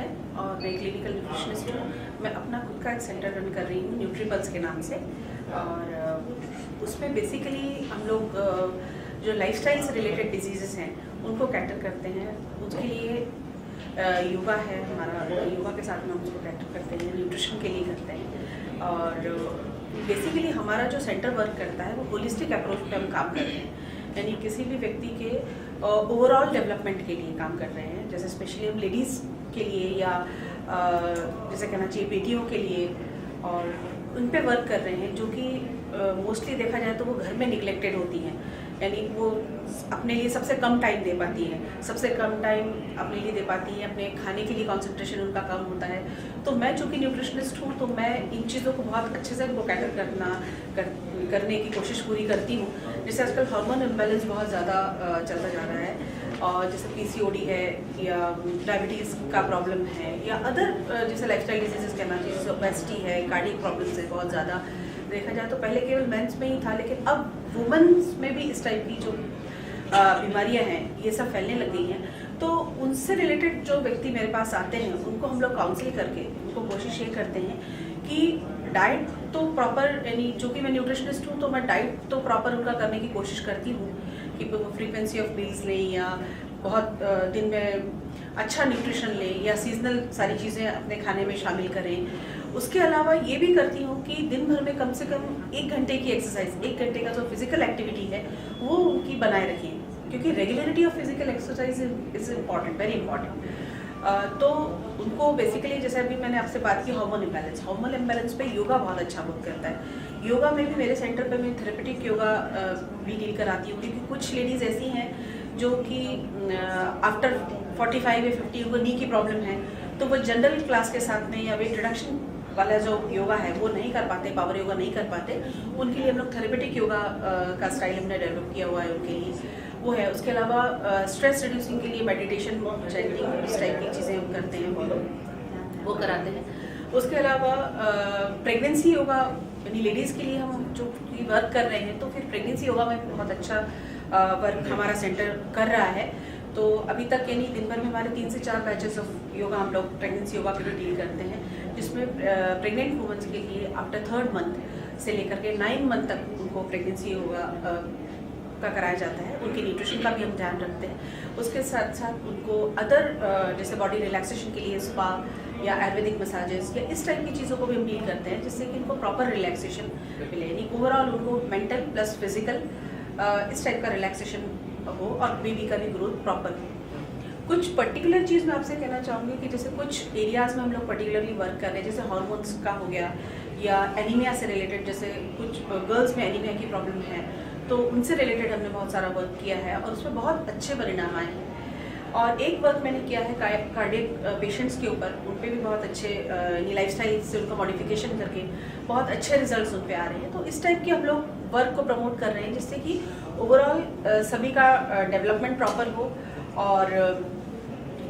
है और मैं क्लिनिकल न्यूट्रिशनिस्ट हूँ। मैं अपना खुद का एक सेंटर रन कर रही हूँ न्यूट्रीपल्स के नाम से, और उसमें बेसिकली हम लोग जो लाइफस्टाइल से रिलेटेड डिजीज़ हैं उनको कैटर करते हैं। उसके लिए योगा है हमारा, योगा के साथ में हम उसको कैटर करते हैं, न्यूट्रिशन के लिए करते हैं। और बेसिकली हमारा जो सेंटर वर्क करता है वो होलिस्टिक अप्रोच पे हम काम करते हैं, यानी किसी भी व्यक्ति के ओवरऑल डेवलपमेंट के लिए काम कर रहे हैं। जैसे स्पेशली हम लेडीज़ के लिए या जैसे कहना चाहिए बेटियों के लिए, और उन पे वर्क कर रहे हैं जो कि मोस्टली देखा जाए तो वो घर में निगलेक्टेड होती हैं, यानी वो अपने लिए सबसे कम टाइम दे पाती हैं, सबसे कम टाइम अपने लिए दे पाती हैं, अपने खाने के लिए कंसंट्रेशन उनका कम होता है। तो मैं चूँकि न्यूट्रिशनिस्ट हूँ तो मैं इन चीज़ों को बहुत अच्छे से उनको कैटर करने की कोशिश पूरी करती हूँ। जैसे आजकल हार्मोन इम्बैलेंस बहुत ज़्यादा चलता जा रहा है, और जैसे PCOD है या डायबिटीज़ का प्रॉब्लम है या अदर जैसे लाइफस्टाइल डिजीज़ कहना चाहिए, जैसे ओबेसिटी है, कार्डियक प्रॉब्लम्स है बहुत ज़्यादा। देखा जाए तो पहले केवल मेंस में ही था, लेकिन अब वुमेन्स में भी इस टाइप की जो बीमारियां हैं ये सब फैलने लग गई हैं। तो उनसे रिलेटेड जो व्यक्ति मेरे पास आते हैं उनको हम लोग काउंसिल करके उनको कोशिश ये करते हैं कि डाइट तो प्रॉपर, यानी जो कि मैं न्यूट्रिशनिस्ट हूँ तो मैं डाइट तो प्रॉपर उनका करने की कोशिश करती हूँ कि वो फ्रीक्वेंसी ऑफ मील्स लें या बहुत दिन में अच्छा न्यूट्रिशन लें या सीजनल सारी चीज़ें अपने खाने में शामिल करें। उसके अलावा ये भी करती हूँ कि दिन भर में कम से कम 1 घंटे की एक्सरसाइज, 1 घंटे का जो फिजिकल एक्टिविटी है वो उनकी बनाए रखें, क्योंकि regularity of physical exercise is important, very important. तो उनको बेसिकली जैसे अभी मैंने आपसे बात की हार्मोन इम्बैलेंस पे योगा बहुत अच्छा वर्क करता है। योगा में भी मेरे सेंटर पे मैं थेरेपेटिक योगा भी डील कराती हूँ, क्योंकि कुछ लेडीज़ ऐसी हैं जो कि आफ्टर 45 या 50 उनको नी की प्रॉब्लम है, तो वो जनरल क्लास के साथ में या वेट रिडक्शन वाला जो योगा है वो नहीं कर पाते, पावर योगा नहीं कर पाते। उनके लिए हम लोग थेरेपेटिक योगा का स्टाइल हमने डेवलप किया हुआ है उनके लिए, वो है। उसके अलावा स्ट्रेस रिड्यूसिंग के लिए मेडिटेशन, चैंटिंग, इस टाइप की चीज़ें हम करते हैं, वो कराते हैं। उसके अलावा प्रेगनेंसी योगा, यानी लेडीज़ के लिए हम जो वर्क कर रहे हैं, तो फिर प्रेगनेंसी योगा में बहुत अच्छा वर्क हमारा सेंटर कर रहा है। तो अभी तक यानी दिन भर में हमारे 3 से 4 बैचेस ऑफ योगा हम लोग प्रेगनेंसी योगा के लिए डील करते हैं, जिसमें प्रेग्नेंट वुमेन्स के लिए आफ्टर 3rd मंथ से लेकर के 9 मंथ तक उनको प्रेगनेंसी योगा का कराया जाता है। उनके न्यूट्रिशन का भी हम ध्यान रखते हैं। उसके साथ साथ उनको अदर जैसे बॉडी रिलैक्सेशन के लिए स्पा या आयुर्वेदिक मसाजेस या इस टाइप की चीज़ों को भी हम डील करते हैं, जिससे कि इनको प्रॉपर रिलैक्सेशन मिले, यानी ओवरऑल उनको मेंटल प्लस फिजिकल इस टाइप का रिलैक्सेशन हो और बेबी का भी ग्रोथ प्रॉपर हो। कुछ पर्टिकुलर चीज़ मैं आपसे कहना चाहूँगी कि जैसे कुछ एरियाज़ में हम लोग पर्टिकुलरली वर्क कर रहे हैं, जैसे हार्मोन्स का हो गया या एनीमिया से रिलेटेड, जैसे कुछ गर्ल्स में एनीमिया की प्रॉब्लम है तो उनसे रिलेटेड हमने बहुत सारा वर्क किया है और उसमें बहुत अच्छे परिणाम आए हैं। और एक वर्क मैंने किया है कार्डियक पेशेंट्स के ऊपर, उन पे भी बहुत अच्छे लाइफस्टाइल से उनका मॉडिफिकेशन करके बहुत अच्छे रिजल्ट्स उन पे आ रहे हैं। तो इस टाइप के हम लोग वर्क को प्रमोट कर रहे हैं, जिससे कि ओवरऑल सभी का डेवलपमेंट प्रॉपर हो। और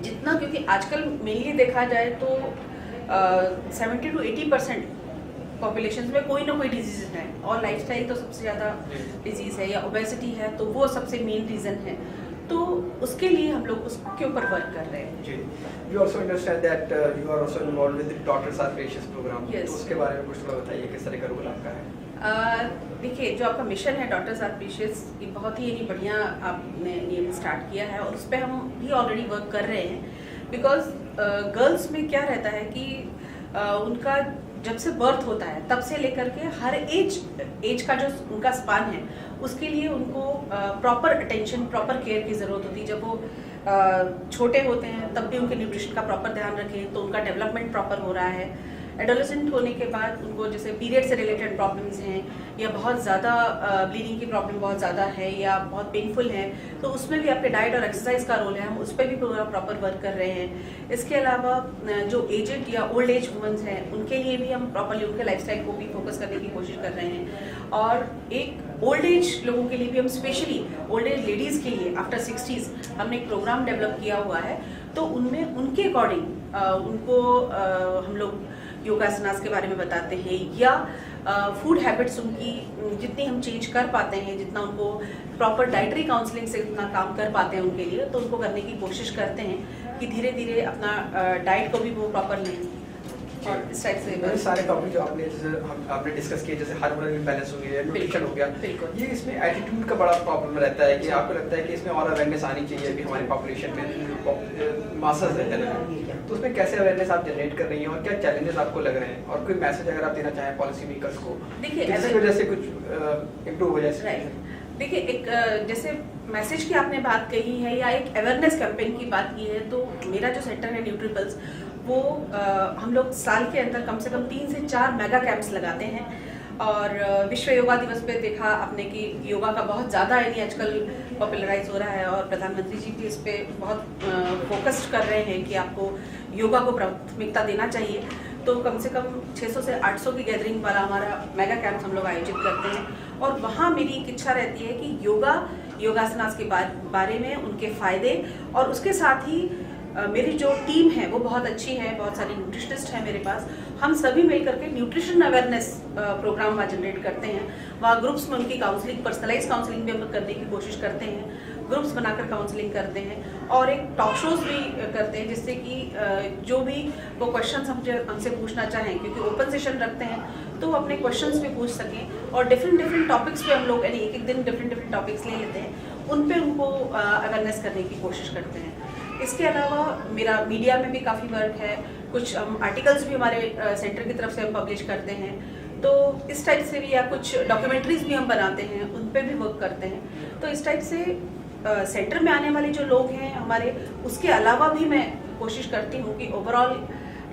जितना, क्योंकि आजकल मेनली देखा जाए तो 70 to 80% पॉपुलेशन में कोई ना कोई डिजीज़ है, और लाइफस्टाइल तो सबसे ज़्यादा डिजीज़ है, या ओबेसिटी है तो वो सबसे मेन रीज़न है। तो उसके लिए हम लोग उसके ऊपर वर्क कर रहे हैं। जी, we also understand that you are also involved with the Daughters Are Precious program. Yes. तो उसके बारे में कुछ थोड़ा बताइए, किस तरह का रोल आपका है? देखिए, जो आपका मिशन है डॉटर्स आर प्रीशियस, ये बहुत ही बढ़िया आपने ये स्टार्ट किया है और उस पर हम भी ऑलरेडी वर्क कर रहे हैं। बिकॉज गर्ल्स में क्या रहता है कि उनका जब से बर्थ होता है तब से लेकर के हर एज का जो उनका स्पान है उसके लिए उनको प्रॉपर अटेंशन, प्रॉपर केयर की ज़रूरत होती है। जब वो छोटे होते हैं तब भी उनके न्यूट्रिशन का प्रॉपर ध्यान रखें तो उनका डेवलपमेंट प्रॉपर हो रहा है। एडोलेसेंट होने के बाद उनको जैसे पीरियड से रिलेटेड प्रॉब्लम्स हैं या बहुत ज़्यादा ब्लीडिंग की प्रॉब्लम बहुत ज़्यादा है या बहुत पेनफुल है, तो उसमें भी आपके डाइट और एक्सरसाइज का रोल है, हम उस पर भी पूरा प्रॉपर वर्क कर रहे हैं। इसके अलावा जो एजेड या ओल्ड एज वुमेन्स हैं उनके लिए भी हम प्रॉपरली उनके लाइफस्टाइल को भी फोकस करने की कोशिश कर रहे हैं। और एक ओल्ड एज लोगों के लिए भी हम स्पेशली ओल्ड एज लेडीज़ के लिए आफ्टर 60s हमने एक प्रोग्राम डेवलप किया हुआ है। तो उनमें उनके अकॉर्डिंग उनको हम लोग योगासनास के बारे में बताते हैं, या फूड हैबिट्स उनकी जितनी हम चेंज कर पाते हैं, जितना उनको प्रॉपर डाइटरी काउंसलिंग से उतना काम कर पाते हैं उनके लिए, तो उनको करने की कोशिश करते हैं कि धीरे धीरे अपना डाइट को भी वो प्रॉपर लें और इस टाइप से मैंने सारे टॉपिक जो आपने डिस्कस किए, जैसे हार्मोनल इम्बैलेंस हो गया, न्यूट्रिशन हो गया, ये इसमें एटीट्यूड का बड़ा प्रॉब्लम रहता है कि आपको लगता है कि इसमें और अवेयरनेस आनी चाहिए कि हमारी पॉपुलेशन में मासस रहते हैं, तो उसमें कैसे अवेयरनेस आप जनरेट कर रही हैं और क्या चैलेंजेस आपको लग रहे हैं, और कोई मैसेज अगर आप देना चाहें पॉलिसी मेकर्स को, देखिए जिसकी वजह से कुछ इम्प्रूव हो जाए। देखिए, एक जैसे मैसेज की आपने बात कही है या एक अवेयरनेस कैंपेन की बात की है, तो मेरा जो सेंटर है न्यूट्रीपल्स, वो हम लोग साल के अंदर कम से कम 3 से 4 मेगा कैंप्स लगाते हैं। और विश्व योगा दिवस पे देखा आपने कि योगा का बहुत ज़्यादा आजकल पॉपुलराइज हो रहा है और प्रधानमंत्री जी भी इस पे बहुत फोकस्ड कर रहे हैं कि आपको योगा को प्राथमिकता देना चाहिए। तो कम से कम 600 से 800 की गैदरिंग वाला हमारा मेगा कैंप हम लोग आयोजित करते हैं, और वहाँ मेरी एक इच्छा रहती है कि योगासनास के बारे में, उनके फ़ायदे, और उसके साथ ही मेरी जो टीम है वो बहुत अच्छी है, बहुत सारी न्यूट्रिशनिस्ट हैं मेरे पास, हम सभी मिलकर के न्यूट्रिशन अवेयरनेस प्रोग्राम वहाँ जनरेट करते हैं। वहाँ ग्रुप्स में उनकी काउंसलिंग, पर्सनलाइज काउंसलिंग भी हम करने की कोशिश करते हैं, ग्रुप्स बनाकर काउंसलिंग करते हैं, और एक टॉक शोज भी करते हैं जिससे कि जो भी वो क्वेश्चंस हमसे पूछना चाहें, क्योंकि ओपन सेशन रखते हैं तो वो अपने क्वेश्चंस भी पूछ सकें, और डिफरेंट टॉपिक्स पे हम लोग यानी एक दिन डिफरेंट टॉपिक्स ले लेते हैं, उन पे उनको अवेयरनेस करने की कोशिश करते हैं। इसके अलावा मेरा मीडिया में भी काफ़ी वर्क है, कुछ आर्टिकल्स भी हमारे सेंटर की तरफ से हम पब्लिश करते हैं, तो इस टाइप से भी, या कुछ डॉक्यूमेंट्रीज भी हम बनाते हैं, उन पे भी वर्क करते हैं। तो इस टाइप से सेंटर में आने वाले जो लोग हैं हमारे, उसके अलावा भी मैं कोशिश करती हूँ कि ओवरऑल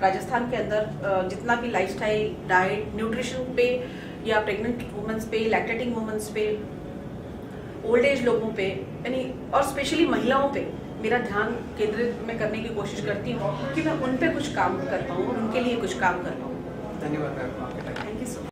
राजस्थान के अंदर जितना भी लाइफस्टाइल, डाइट, न्यूट्रिशन पे, या प्रेग्नेंट वुमेंस पे, लैक्टेटिंग वुमेंस पे, ओल्ड एज लोगों पे, यानी और स्पेशली महिलाओं पे मेरा ध्यान केंद्रित मैं करने की कोशिश करती हूँ कि मैं उन पे कुछ काम कर पाऊँ और उनके लिए कुछ काम कर पाऊँ। धन्यवाद ma'am. Thank you so much.